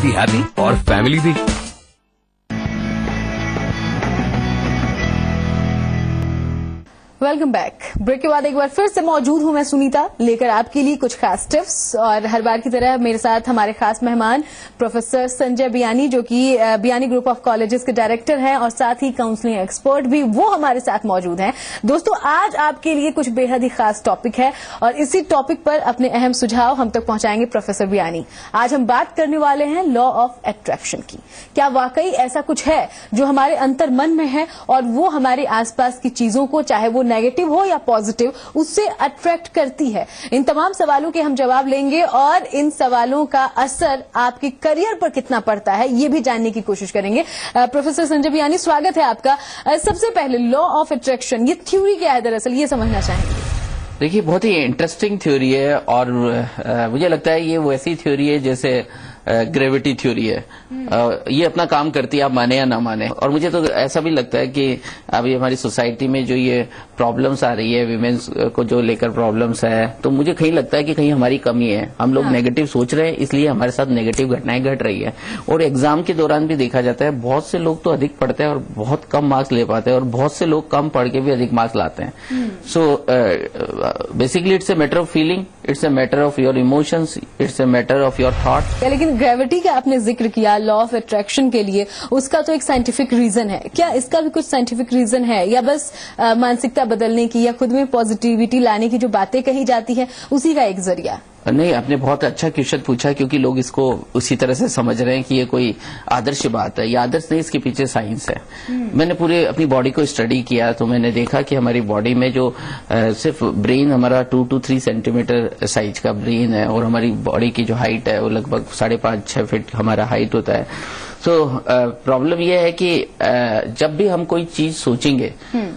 भी हैप्पी और फैमिली भी। Welcome back. ब्रेक के बाद एक बार फिर से मौजूद हूं मैं सुनीता, लेकर आपके लिए कुछ खास टिप्स। और हर बार की तरह मेरे साथ हमारे खास मेहमान प्रोफेसर संजय बियानी, जो कि बियानी ग्रुप ऑफ कॉलेजेस के डायरेक्टर हैं और साथ ही काउंसलिंग एक्सपर्ट भी, वो हमारे साथ मौजूद हैं। दोस्तों, आज आपके लिए कुछ बेहद ही खास टॉपिक है और इसी टॉपिक पर अपने अहम सुझाव हम तक पहुंचाएंगे प्रोफेसर बियानी। आज हम बात करने वाले हैं लॉ ऑफ अट्रैक्शन की। क्या वाकई ऐसा कुछ है जो हमारे अंतर मन में है और वो हमारे आसपास की चीजों को, चाहे वो नेगेटिव हो या पॉजिटिव, उससे अट्रैक्ट करती है? इन तमाम सवालों के हम जवाब लेंगे और इन सवालों का असर आपके करियर पर कितना पड़ता है ये भी जानने की कोशिश करेंगे। प्रोफेसर संजय बियानी, स्वागत है आपका। सबसे पहले लॉ ऑफ अट्रैक्शन, ये थ्योरी क्या है दरअसल, ये समझना चाहेंगे। देखिए, बहुत ही इंटरेस्टिंग थ्योरी है और मुझे लगता है ये वैसी थ्योरी है जैसे ग्रेविटी थ्योरी है। ये अपना काम करती है, आप माने या ना माने। और मुझे तो ऐसा भी लगता है कि अभी हमारी सोसाइटी में जो ये प्रॉब्लम्स आ रही है, विमेन्स को जो लेकर प्रॉब्लम्स है, तो मुझे कहीं लगता है कि कहीं हमारी कमी है। हम लोग नेगेटिव सोच रहे हैं, इसलिए हमारे साथ नेगेटिव घटनाएं घट रही है। और एग्जाम के दौरान भी देखा जाता है, बहुत से लोग तो अधिक पढ़ते हैं और बहुत कम मार्क्स ले पाते हैं, और बहुत से लोग कम पढ़ के भी अधिक मार्क्स लाते हैं। So basically it's a matter of feeling, it's a matter of your emotions, it's a matter of your thought. लेकिन ग्रेविटी का आपने जिक्र किया लॉ ऑफ अट्रैक्शन के लिए, उसका तो एक साइंटिफिक रीजन है। क्या इसका भी कुछ साइंटिफिक रीजन है, या बस मानसिकता बदलने की या खुद में पॉजिटिविटी लाने की जो बातें कही जाती है उसी का एक जरिया? नहीं, आपने बहुत अच्छा क्वेश्चन पूछा, क्योंकि लोग इसको उसी तरह से समझ रहे हैं कि ये कोई आदर्श बात है। ये आदर्श नहीं, इसके पीछे साइंस है। मैंने पूरे अपनी बॉडी को स्टडी किया तो मैंने देखा कि हमारी बॉडी में जो सिर्फ ब्रेन हमारा 2 to 3 सेंटीमीटर साइज का ब्रेन है, और हमारी बॉडी की जो हाइट है वो लगभग 5.5-6 फीट हमारा हाइट होता है। तो प्रॉब्लम यह है कि जब भी हम कोई चीज सोचेंगे,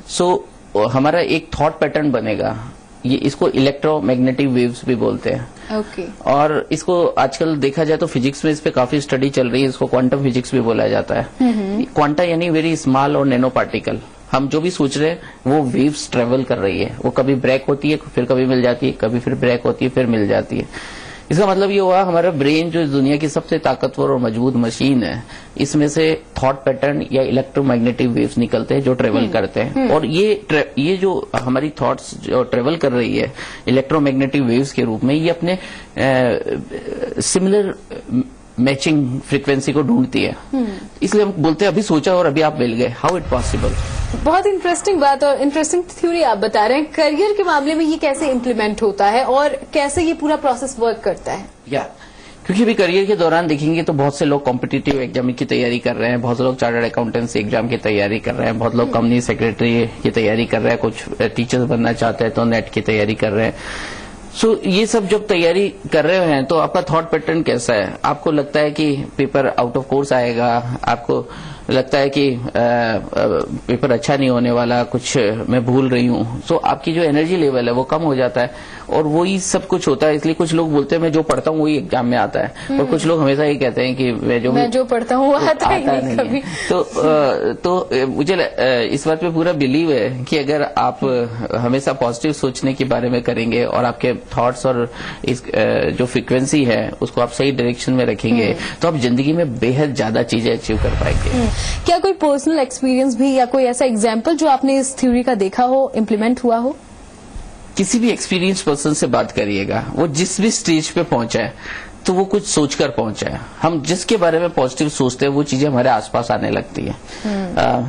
सो हमारा एक थॉट पैटर्न बनेगा। ये इसको इलेक्ट्रोमैग्नेटिक वेव्स भी बोलते हैं। ओके। और इसको आजकल देखा जाए तो फिजिक्स में इस पे काफी स्टडी चल रही है। इसको क्वांटम फिजिक्स भी बोला जाता है। क्वांटा यानी वेरी स्मॉल और नैनो पार्टिकल। हम जो भी सोच रहे हैं वो वेव्स ट्रेवल कर रही है। वो कभी ब्रेक होती है, फिर कभी मिल जाती है, कभी फिर ब्रेक होती है, फिर मिल जाती है। इसका मतलब ये हुआ, हमारा ब्रेन जो दुनिया की सबसे ताकतवर और मजबूत मशीन है, इसमें से थॉट पैटर्न या इलेक्ट्रोमैग्नेटिक वेव्स निकलते हैं जो ट्रेवल करते हैं। और ये जो हमारी थॉट्स जो ट्रेवल कर रही है इलेक्ट्रोमैग्नेटिक वेव्स के रूप में, ये अपने सिमिलर मैचिंग फ्रीक्वेंसी को ढूंढती है। इसलिए हम बोलते हैं अभी सोचा और अभी आप मिल गए। How it possible? बहुत इंटरेस्टिंग बात और इंटरेस्टिंग थ्योरी आप बता रहे हैं। करियर के मामले में ये कैसे इम्प्लीमेंट होता है और कैसे ये पूरा प्रोसेस वर्क करता है? क्योंकि अभी करियर के दौरान देखेंगे तो बहुत से लोग कॉम्पिटिटिव एग्जाम की तैयारी कर रहे हैं, बहुत से लोग चार्टर्ड अकाउंटेंसी एग्जाम की तैयारी कर रहे हैं, बहुत लोग कंपनी सेक्रेटरी की तैयारी कर रहे हैं, कुछ टीचर्स बनना चाहते हैं तो नेट की तैयारी कर रहे हैं। सो ये सब जब तैयारी कर रहे हैं तो आपका थॉट पैटर्न कैसा है? आपको लगता है कि पेपर आउट ऑफ कोर्स आएगा, आपको लगता है कि पेपर अच्छा नहीं होने वाला, कुछ मैं भूल रही हूँ, सो आपकी जो एनर्जी लेवल है वो कम हो जाता है और वही सब कुछ होता है। इसलिए कुछ लोग बोलते हैं मैं जो पढ़ता हूँ वही एग्जाम में आता है, और कुछ लोग हमेशा ये कहते हैं कि मैं जो पढ़ता हूँ आता नहीं कभी। तो मुझे इस बात पे पूरा बिलीव है कि अगर आप हमेशा पॉजिटिव सोचने के बारे में करेंगे और आपके थॉट्स और इस जो फ्रीक्वेंसी है उसको आप सही डायरेक्शन में रखेंगे तो आप जिंदगी में बेहद ज्यादा चीजें अचीव कर पाएंगे। क्या कोई पर्सनल एक्सपीरियंस भी या कोई ऐसा एग्जाम्पल जो आपने इस थ्योरी का देखा हो, इम्प्लीमेंट हुआ हो? किसी भी एक्सपीरियंस पर्सन से बात करिएगा, वो जिस भी स्टेज पे पहुंचा है तो वो कुछ सोचकर पहुंचा है। हम जिसके बारे में पॉजिटिव सोचते हैं वो चीजें हमारे आसपास आने लगती है।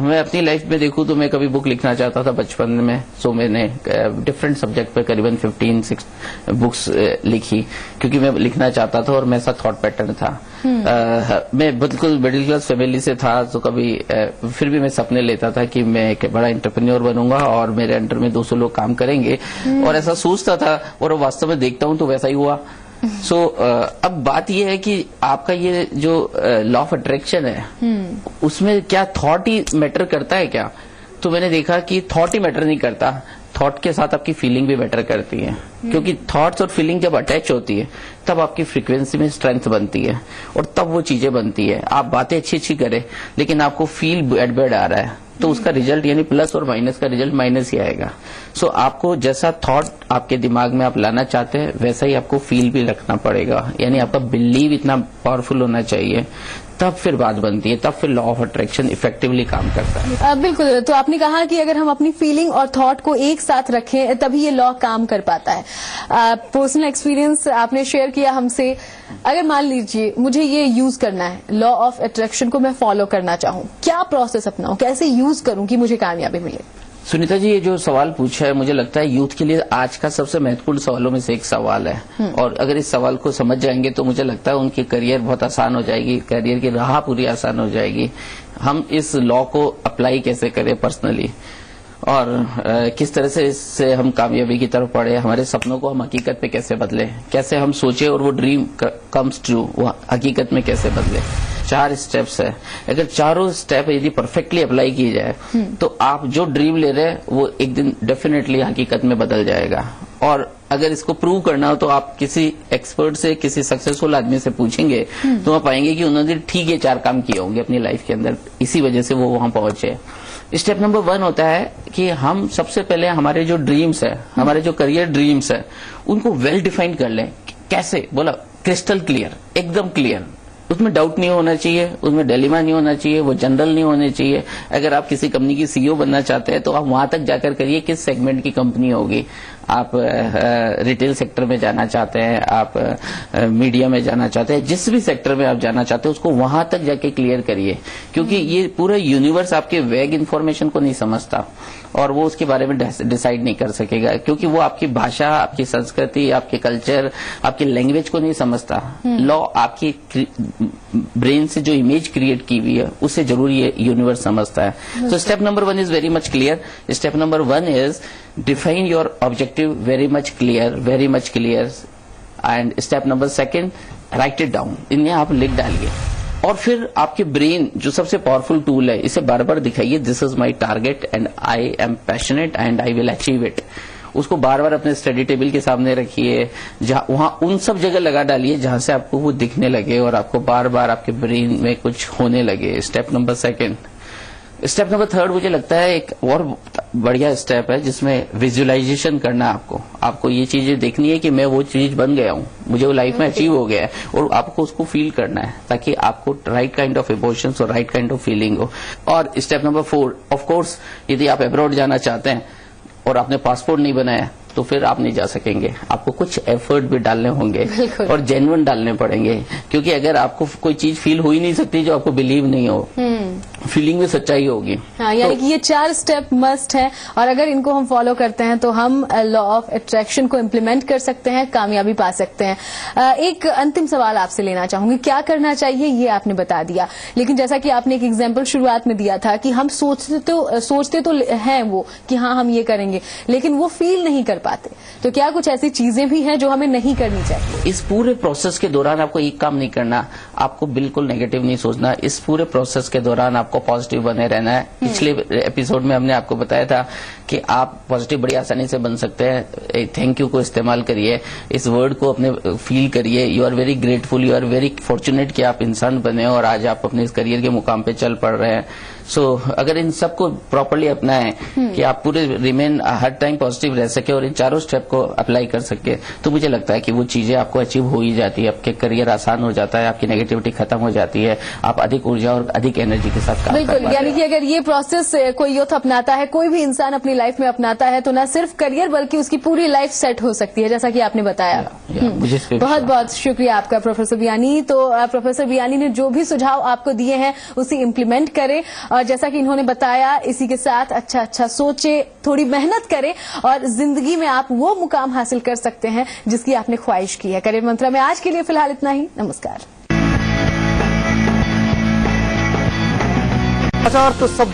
मैं अपनी लाइफ में देखूं तो मैं कभी बुक लिखना चाहता था बचपन में, सो मैंने डिफरेंट सब्जेक्ट पे करीबन 15-16 बुक्स लिखी क्योंकि मैं लिखना चाहता था और मेरा ऐसा थॉट पैटर्न था। मैं बिल्कुल मिडिल क्लास फैमिली से था, तो कभी फिर भी मैं सपने लेता था कि मैं एक बड़ा एंटरप्रेन्योर बनूंगा और मेरे अंडर में 200 लोग काम करेंगे, और ऐसा सोचता था और वास्तव में देखता हूं तो वैसा ही हुआ। सो अब बात यह है कि आपका ये जो लॉ ऑफ अट्रैक्शन है उसमें क्या थॉट ही मैटर करता है क्या? तो मैंने देखा कि थॉट ही मैटर नहीं करता, थॉट के साथ आपकी फीलिंग भी मैटर करती है। क्योंकि थॉट्स और फीलिंग जब अटैच होती है तब आपकी फ्रीक्वेंसी में स्ट्रेंथ बनती है और तब वो चीजें बनती है। आप बातें अच्छी अच्छी करें लेकिन आपको फील बैड आ रहा है तो उसका रिजल्ट यानी प्लस और माइनस का रिजल्ट माइनस ही आएगा। सो आपको जैसा थॉट आपके दिमाग में आप लाना चाहते हैं वैसा ही आपको फील भी रखना पड़ेगा, यानी आपका बिलीव इतना पावरफुल होना चाहिए, तब फिर बात बनती है, तब फिर लॉ ऑफ अट्रैक्शन इफेक्टिवली काम करता है। बिल्कुल। तो आपने कहा कि अगर हम अपनी फीलिंग और थॉट को एक साथ रखें तभी ये लॉ काम कर पाता है। पर्सनल एक्सपीरियंस आपने शेयर किया हमसे। अगर मान लीजिए मुझे ये यूज करना है, लॉ ऑफ अट्रैक्शन को मैं फॉलो करना चाहूँ, क्या प्रोसेस अपनाऊं, कैसे यूज करूं कि मुझे कामयाबी मिले? सुनीता जी, ये जो सवाल पूछा है मुझे लगता है यूथ के लिए आज का सबसे महत्वपूर्ण सवालों में से एक सवाल है। और अगर इस सवाल को समझ जाएंगे तो मुझे लगता है उनकी करियर बहुत आसान हो जाएगी, करियर की राह पूरी आसान हो जाएगी। हम इस लॉ को अप्लाई कैसे करें पर्सनली और किस तरह से इससे हम कामयाबी की तरफ बढ़े, हमारे सपनों को हम हकीकत में कैसे बदले, कैसे हम सोचे और वो ड्रीम कम्स ट्रू वो हकीकत में कैसे बदले। 4 स्टेप्स है। अगर चारों स्टेप यदि परफेक्टली अप्लाई किए जाए तो आप जो ड्रीम ले रहे हैं वो एक दिन डेफिनेटली हकीकत में बदल जाएगा। और अगर इसको प्रूव करना हो तो आप किसी एक्सपर्ट से, किसी सक्सेसफुल आदमी से पूछेंगे तो आप पाएंगे कि उन्होंने ठीक है 4 काम किए होंगे अपनी लाइफ के अंदर, इसी वजह से वो वहां पहुंचे। स्टेप नंबर 1 होता है कि हम सबसे पहले हमारे जो ड्रीम्स है, हमारे जो करियर ड्रीम्स है, उनको वेल डिफाइन कर लें। कैसे बोला? क्रिस्टल क्लियर, एकदम क्लियर, उसमें डाउट नहीं होना चाहिए, उसमें डिलेमा नहीं होना चाहिए, वो जनरल नहीं होने चाहिए। अगर आप किसी कंपनी की सीईओ बनना चाहते हैं तो आप वहां तक जाकर करिए किस सेगमेंट की कंपनी होगी। आप रिटेल सेक्टर में जाना चाहते हैं, आप मीडिया में जाना चाहते हैं, जिस भी सेक्टर में आप जाना चाहते हैं उसको वहां तक जाके क्लियर करिए, क्योंकि ये पूरा यूनिवर्स आपके वैग इन्फॉर्मेशन को नहीं समझता और वो उसके बारे में डिसाइड नहीं कर सकेगा, क्योंकि वो आपकी भाषा, आपकी संस्कृति, आपके कल्चर, आपकी लैंग्वेज को नहीं समझता। लॉ आपकी ब्रेन से जो इमेज क्रिएट की हुई है उसे जरूर ये यूनिवर्स समझता है। So step number 1 is very much clear. Step number 1 is define your objective very much clear. And step number 2 right it down, इन्हें आप लिख डालिए और फिर आपके ब्रेन जो सबसे पावरफुल टूल है इसे बार बार दिखाइए, this is my target and I am passionate and I will achieve it. उसको बार बार अपने स्टडी टेबल के सामने रखिए, जहां वहां उन सब जगह लगा डालिए जहां से आपको वो दिखने लगे और आपको बार बार आपके ब्रेन में कुछ होने लगे। Step number 2। स्टेप नंबर 3 मुझे लगता है एक और बढ़िया स्टेप है जिसमें विजुअलाइजेशन करना है। आपको ये चीजें देखनी है कि मैं वो चीज बन गया हूँ, मुझे वो लाइफ में अचीव हो गया है, और आपको उसको फील करना है ताकि आपको राइट काइंड ऑफ इमोशंस और राइट काइंड ऑफ फीलिंग हो। और स्टेप नंबर 4, ऑफ कोर्स यदि आप अब्रॉड जाना चाहते हैं और आपने पासपोर्ट नहीं बनाया तो फिर आप नहीं जा सकेंगे, आपको कुछ एफर्ट भी डालने होंगे और जेन्युइन डालने पड़ेंगे, क्योंकि अगर आपको कोई चीज फील हो ही नहीं सकती जो आपको बिलीव नहीं हो, फीलिंग में सच्चाई होगी। हाँ, यानी कि ये 4 स्टेप मस्ट है और अगर इनको हम फॉलो करते हैं तो हम लॉ ऑफ अट्रैक्शन को इम्प्लीमेंट कर सकते हैं, कामयाबी पा सकते हैं। एक अंतिम सवाल आपसे लेना चाहूंगी, क्या करना चाहिए ये आपने बता दिया, लेकिन जैसा कि आपने एक एग्जाम्पल शुरुआत में दिया था कि हम सोचते तो हैं वो कि हाँ हम ये करेंगे, लेकिन वो फील नहीं कर पाते, तो क्या कुछ ऐसी चीजें भी हैं जो हमें नहीं करनी चाहिए? इस पूरे प्रोसेस के दौरान आपको एक काम नहीं करना, आपको बिल्कुल नेगेटिव नहीं सोचना। इस पूरे प्रोसेस के दौरान आपको पॉजिटिव बने रहना है। पिछले एपिसोड में हमने आपको बताया था कि आप पॉजिटिव बड़ी आसानी से बन सकते हैं। थैंक यू को इस्तेमाल करिए, इस वर्ड को अपने फील करिए। You are very grateful, you are very fortunate कि आप इंसान बने और आज आप अपने इस करियर के मुकाम पे चल पड़ रहे हैं। सो अगर इन सबको प्रॉपरली अपनाएं कि आप पूरे रिमेन हर टाइम पॉजिटिव रह सके और इन चारों स्टेप को अप्लाई कर सके, तो मुझे लगता है कि वो चीजें आपको अचीव हो ही जाती है, आपके करियर आसान हो जाता है, आपकी नेगेटिविटी खत्म हो जाती है, आप अधिक ऊर्जा और अधिक एनर्जी के साथ काम कर पाते हैं। बिल्कुल, यानी कि अगर ये प्रोसेस कोई यूथ अपनाता है, कोई भी इंसान अपनी लाइफ में अपनाता है, तो न सिर्फ करियर बल्कि उसकी पूरी लाइफ सेट हो सकती है, जैसा कि आपने बताया। बहुत बहुत शुक्रिया आपका प्रोफेसर बियानी। तो प्रोफेसर बियानी ने जो भी सुझाव आपको दिए हैं उसे इम्प्लीमेंट करें और जैसा कि इन्होंने बताया इसी के साथ अच्छा सोचे, थोड़ी मेहनत करें और जिंदगी में आप वो मुकाम हासिल कर सकते हैं जिसकी आपने ख्वाहिश की है। करियर मंत्रा में आज के लिए फिलहाल इतना ही। नमस्कार। तो सब